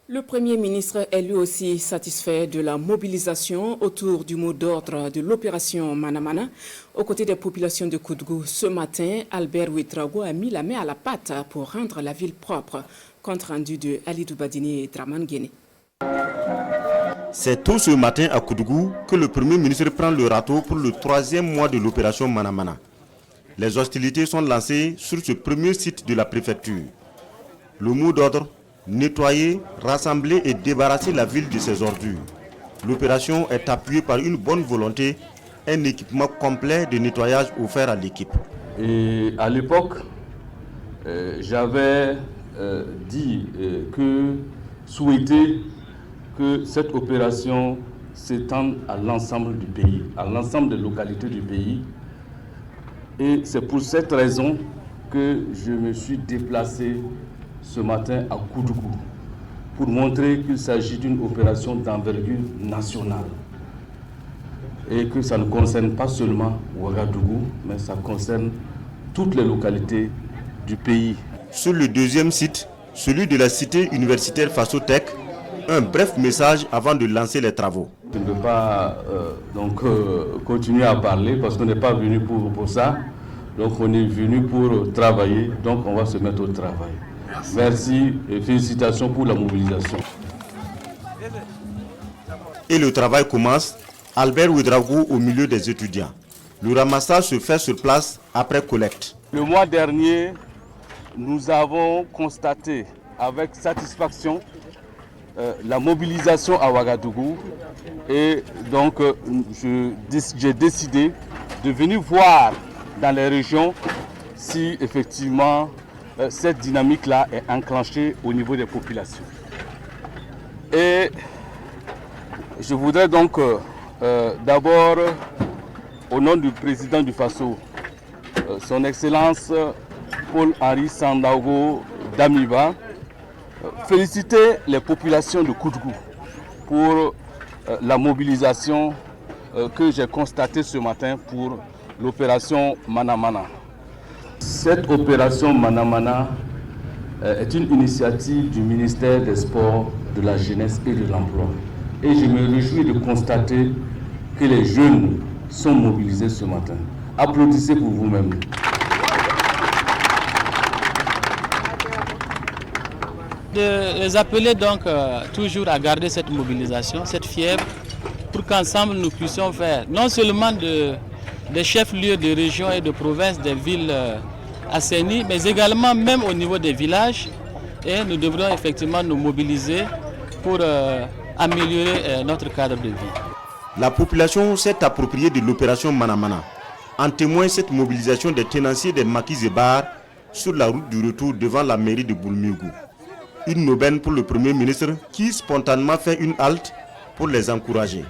Le Premier ministre est lui aussi satisfait de la mobilisation autour du mot d'ordre de l'opération Manamana. Aux côtés des populations de Koudgou, ce matin, Albert Ouedraogo a mis la main à la pâte pour rendre la ville propre. Compte rendu de Ali Doubadini et Draman Guéné. C'est tôt ce matin à Koudgou que le Premier ministre prend le râteau pour le 3e mois de l'opération Manamana. Les hostilités sont lancées sur ce premier site de la préfecture. Le mot d'ordre: nettoyer, rassembler et débarrasser la ville de ses ordures. L'opération est appuyée par une bonne volonté, un équipement complet de nettoyage offert à l'équipe. Et à l'époque, j'avais souhaité que cette opération s'étende à l'ensemble du pays, à l'ensemble des localités du pays. Et c'est pour cette raison que je me suis déplacé ce matin à Koudgou pour montrer qu'il s'agit d'une opération d'envergure nationale et que ça ne concerne pas seulement Ouagadougou, mais ça concerne toutes les localités du pays. Sur le deuxième site, celui de la cité universitaire Fasso-Tech, un bref message avant de lancer les travaux. Je ne peux pas continuer à parler parce qu'on n'est pas venu pour ça. Donc on est venu pour travailler, donc on va se mettre au travail. Merci et félicitations pour la mobilisation. Et le travail commence. Albert Ouedraogo au milieu des étudiants. Le ramassage se fait sur place après collecte. Le mois dernier, nous avons constaté avec satisfaction la mobilisation à Ouagadougou et donc j'ai décidé de venir voir dans les régions si effectivement cette dynamique-là est enclenchée au niveau des populations. Et je voudrais donc d'abord, au nom du président du Faso, son Excellence Paul-Henri Sandaogo Damiba, féliciter les populations de Koudgou pour la mobilisation que j'ai constatée ce matin pour l'opération Manamana. Cette opération Manamana est une initiative du ministère des Sports, de la Jeunesse et de l'Emploi. Et je me réjouis de constater que les jeunes sont mobilisés ce matin. Applaudissez pour vous-même. De les appeler donc toujours à garder cette mobilisation, cette fièvre, pour qu'ensemble nous puissions faire non seulement des chefs-lieux de régions et de provinces, des villes assainies, mais également même au niveau des villages. Et nous devrions effectivement nous mobiliser pour améliorer notre cadre de vie. La population s'est appropriée de l'opération Manamana. En témoigne cette mobilisation des tenanciers des maquis et bars sur la route du retour devant la mairie de Boulmiougou. Une aubaine pour le Premier ministre qui spontanément fait une halte pour les encourager.